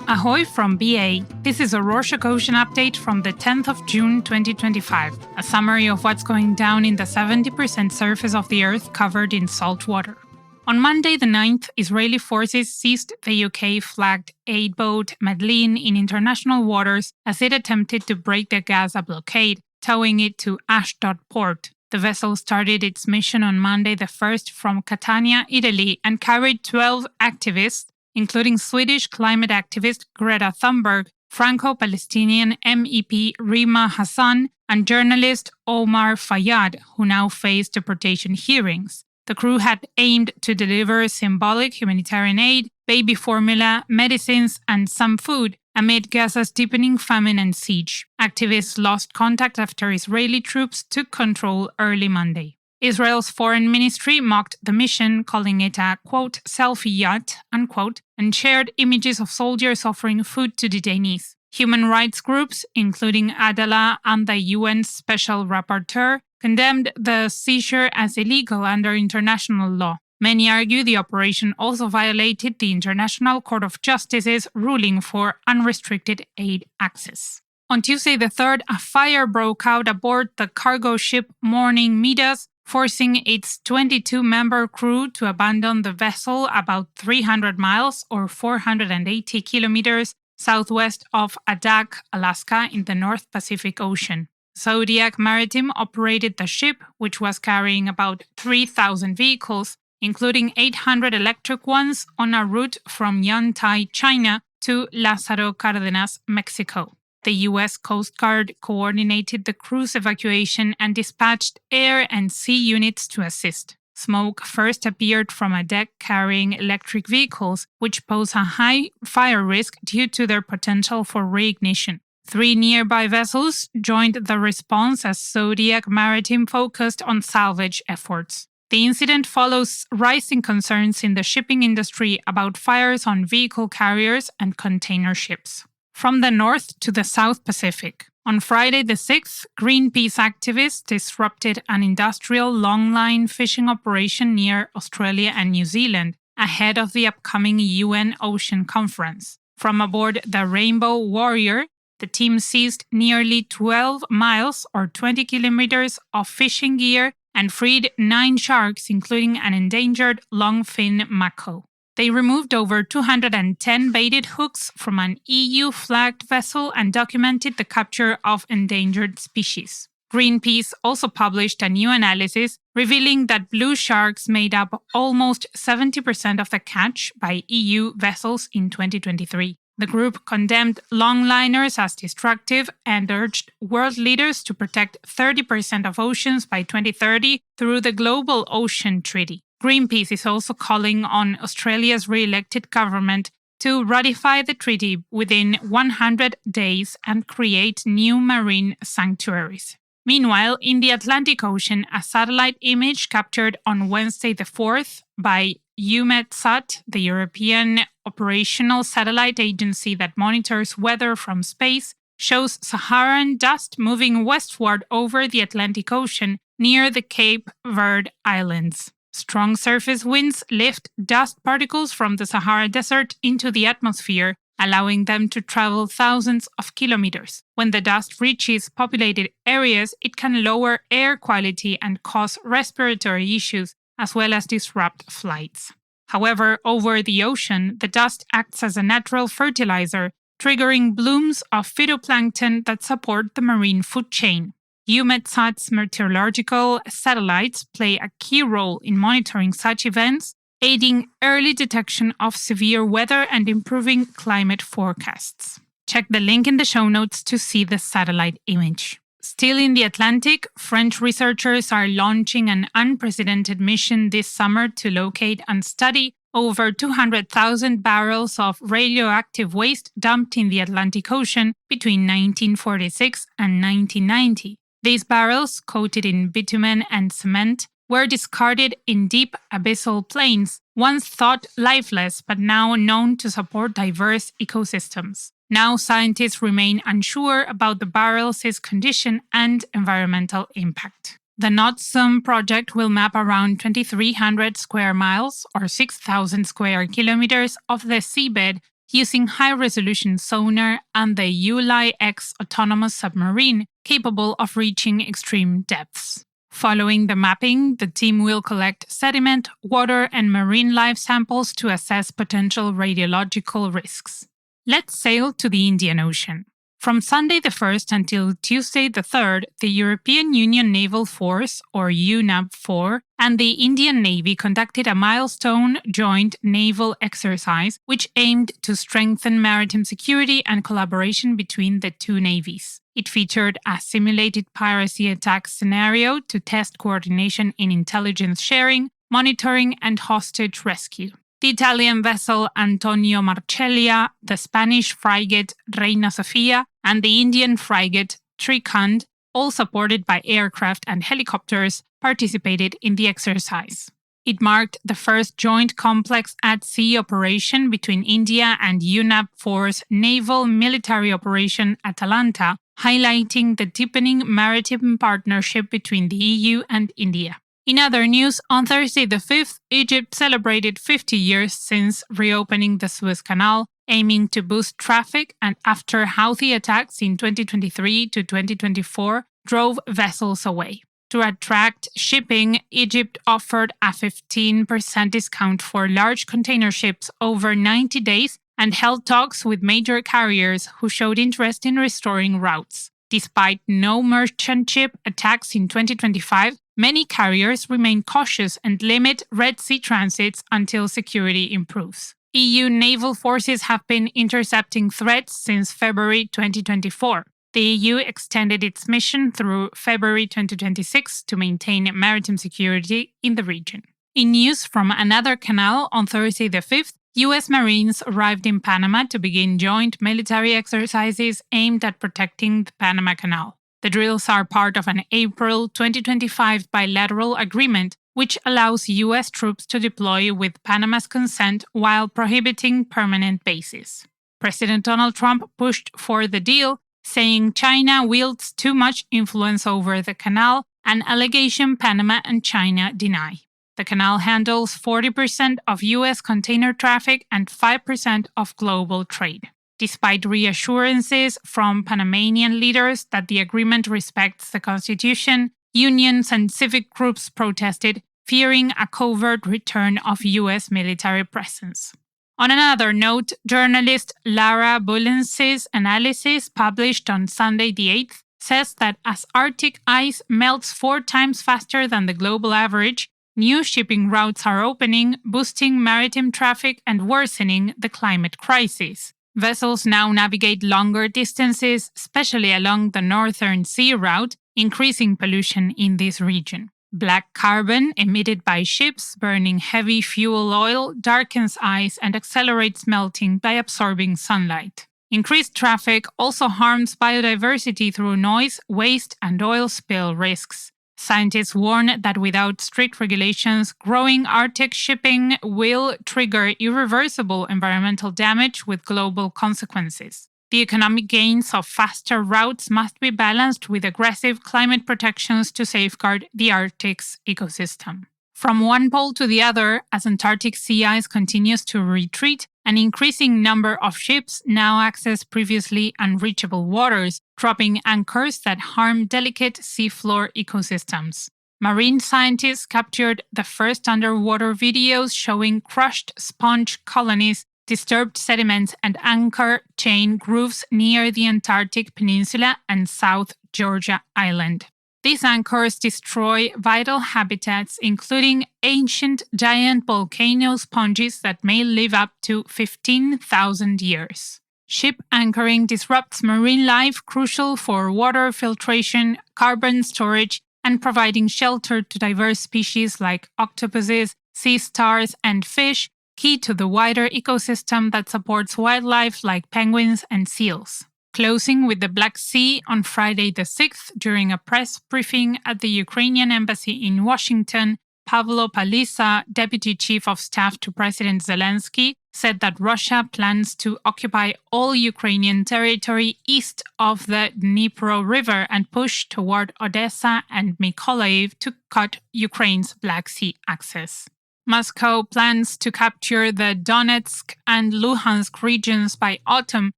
Ahoy from BA. This is a Rorschach Ocean update from the 10th of June 2025, a summary of what's going down in the 70% surface of the Earth covered in salt water. On Monday the 9th, Israeli forces seized the UK-flagged aid boat Madeleine in international waters as it attempted to break the Gaza blockade, towing it to Ashdod port. The vessel started its mission on Monday the 1st from Catania, Italy, and carried 12 activists, including Swedish climate activist Greta Thunberg, Franco-Palestinian MEP Rima Hassan, and journalist Omar Fayyad, who now face deportation hearings. The crew had aimed to deliver symbolic humanitarian aid, baby formula, medicines, and some food amid Gaza's deepening famine and siege. Activists lost contact after Israeli troops took control early Monday. Israel's foreign ministry mocked the mission, calling it a, quote, selfie yacht, unquote, and shared images of soldiers offering food to detainees. Human rights groups, including Adalah and the UN's Special Rapporteur, condemned the seizure as illegal under international law. Many argue the operation also violated the International Court of Justice's ruling for unrestricted aid access. On Tuesday the 3rd, a fire broke out aboard the cargo ship Morning Midas, forcing its 22-member crew to abandon the vessel about 300 miles or 480 kilometers southwest of Adak, Alaska, in the North Pacific Ocean. Zodiac Maritime operated the ship, which was carrying about 3,000 vehicles, including 800 electric ones, on a route from Yantai, China, to Lázaro Cárdenas, Mexico. The U.S. Coast Guard coordinated the crew's evacuation and dispatched air and sea units to assist. Smoke first appeared from a deck carrying electric vehicles, which pose a high fire risk due to their potential for reignition. 3 nearby vessels joined the response as Zodiac Maritime focused on salvage efforts. The incident follows rising concerns in the shipping industry about fires on vehicle carriers and container ships. From the North to the South Pacific. On Friday the 6th, Greenpeace activists disrupted an industrial longline fishing operation near Australia and New Zealand, ahead of the upcoming UN Ocean Conference. From aboard the Rainbow Warrior, the team seized nearly 12 miles or 20 kilometers of fishing gear and freed 9 sharks, including an endangered longfin mako. They removed over 210 baited hooks from an EU-flagged vessel and documented the capture of endangered species. Greenpeace also published a new analysis revealing that blue sharks made up almost 70% of the catch by EU vessels in 2023. The group condemned longliners as destructive and urged world leaders to protect 30% of oceans by 2030 through the Global Ocean Treaty. Greenpeace is also calling on Australia's re-elected government to ratify the treaty within 100 days and create new marine sanctuaries. Meanwhile, in the Atlantic Ocean, a satellite image captured on Wednesday the 4th by EUMETSAT, the European operational satellite agency that monitors weather from space, shows Saharan dust moving westward over the Atlantic Ocean near the Cape Verde Islands. Strong surface winds lift dust particles from the Sahara Desert into the atmosphere, allowing them to travel thousands of kilometers. When the dust reaches populated areas, it can lower air quality and cause respiratory issues, as well as disrupt flights. However, over the ocean, the dust acts as a natural fertilizer, triggering blooms of phytoplankton that support the marine food chain. EUMETSAT's meteorological satellites play a key role in monitoring such events, aiding early detection of severe weather and improving climate forecasts. Check the link in the show notes to see the satellite image. Still in the Atlantic, French researchers are launching an unprecedented mission this summer to locate and study over 200,000 barrels of radioactive waste dumped in the Atlantic Ocean between 1946 and 1990. These barrels, coated in bitumen and cement, were discarded in deep abyssal plains, once thought lifeless but now known to support diverse ecosystems. Now scientists remain unsure about the barrels' condition and environmental impact. The Notsum project will map around 2,300 square miles or 6,000 square kilometers of the seabed using high-resolution sonar and the Uli-X autonomous submarine capable of reaching extreme depths. Following the mapping, the team will collect sediment, water, and marine life samples to assess potential radiological risks. Let's sail to the Indian Ocean. From Sunday the 1st until Tuesday the 3rd, the European Union Naval Force, or UNAV-4, and the Indian Navy conducted a milestone joint naval exercise which aimed to strengthen maritime security and collaboration between the two navies. It featured a simulated piracy attack scenario to test coordination in intelligence sharing, monitoring, and hostage rescue. The Italian vessel Antonio Marceglia, the Spanish frigate Reina Sofia, and the Indian frigate Trikhand, all supported by aircraft and helicopters, participated in the exercise. It marked the first joint complex at-sea operation between India and UNAV-4's naval military operation Atalanta, highlighting the deepening maritime partnership between the EU and India. In other news, on Thursday the 5th, Egypt celebrated 50 years since reopening the Suez Canal, aiming to boost traffic, and after Houthi attacks in 2023 to 2024 drove vessels away. To attract shipping, Egypt offered a 15% discount for large container ships over 90 days and held talks with major carriers who showed interest in restoring routes. Despite no merchant ship attacks in 2025, many carriers remain cautious and limit Red Sea transits until security improves. EU naval forces have been intercepting threats since February 2024. The EU extended its mission through February 2026 to maintain maritime security in the region. In news from another canal, on Thursday the 5th, US Marines arrived in Panama to begin joint military exercises aimed at protecting the Panama Canal. The drills are part of an April 2025 bilateral agreement which allows US troops to deploy with Panama's consent while prohibiting permanent bases. President Donald Trump pushed for the deal, saying China wields too much influence over the canal, an allegation Panama and China deny. The canal handles 40% of US container traffic and 5% of global trade. Despite reassurances from Panamanian leaders that the agreement respects the Constitution, unions and civic groups protested, fearing a covert return of US military presence. On another note, journalist Lara Bulens's analysis, published on Sunday the 8th, says that as Arctic ice melts 4 times faster than the global average, new shipping routes are opening, boosting maritime traffic and worsening the climate crisis. Vessels now navigate longer distances, especially along the Northern Sea route, increasing pollution in this region. Black carbon emitted by ships burning heavy fuel oil darkens ice and accelerates melting by absorbing sunlight. Increased traffic also harms biodiversity through noise, waste, and oil spill risks. Scientists warn that without strict regulations, growing Arctic shipping will trigger irreversible environmental damage with global consequences. The economic gains of faster routes must be balanced with aggressive climate protections to safeguard the Arctic's ecosystem. From one pole to the other, as Antarctic sea ice continues to retreat, an increasing number of ships now access previously unreachable waters, dropping anchors that harm delicate seafloor ecosystems. Marine scientists captured the first underwater videos showing crushed sponge colonies, disturbed sediments, and anchor chain grooves near the Antarctic Peninsula and South Georgia Island. These anchors destroy vital habitats, including ancient giant volcano sponges that may live up to 15,000 years. Ship anchoring disrupts marine life, crucial for water filtration, carbon storage, and providing shelter to diverse species like octopuses, sea stars, and fish, key to the wider ecosystem that supports wildlife like penguins and seals. Closing with the Black Sea on Friday the 6th during a press briefing at the Ukrainian embassy in Washington, Pavlo Paliza, Deputy Chief of Staff to President Zelensky, said that Russia plans to occupy all Ukrainian territory east of the Dnipro River and push toward Odessa and Mykolaiv to cut Ukraine's Black Sea access. Moscow plans to capture the Donetsk and Luhansk regions by autumn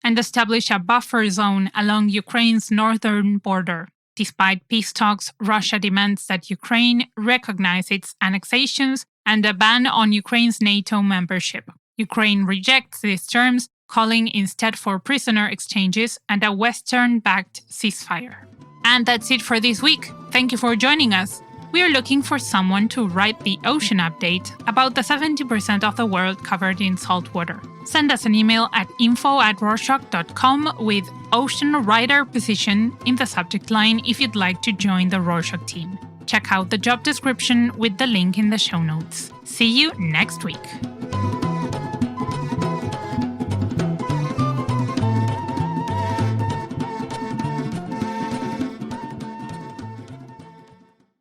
and establish a buffer zone along Ukraine's northern border. Despite peace talks, Russia demands that Ukraine recognize its annexations and a ban on Ukraine's NATO membership. Ukraine rejects these terms, calling instead for prisoner exchanges and a Western-backed ceasefire. And that's it for this week. Thank you for joining us. We are looking for someone to write the ocean update about the 70% of the world covered in salt water. Send us an email at info@rorschach.com with Ocean Writer position in the subject line if you'd like to join the Rorschach team. Check out the job description with the link in the show notes. See you next week.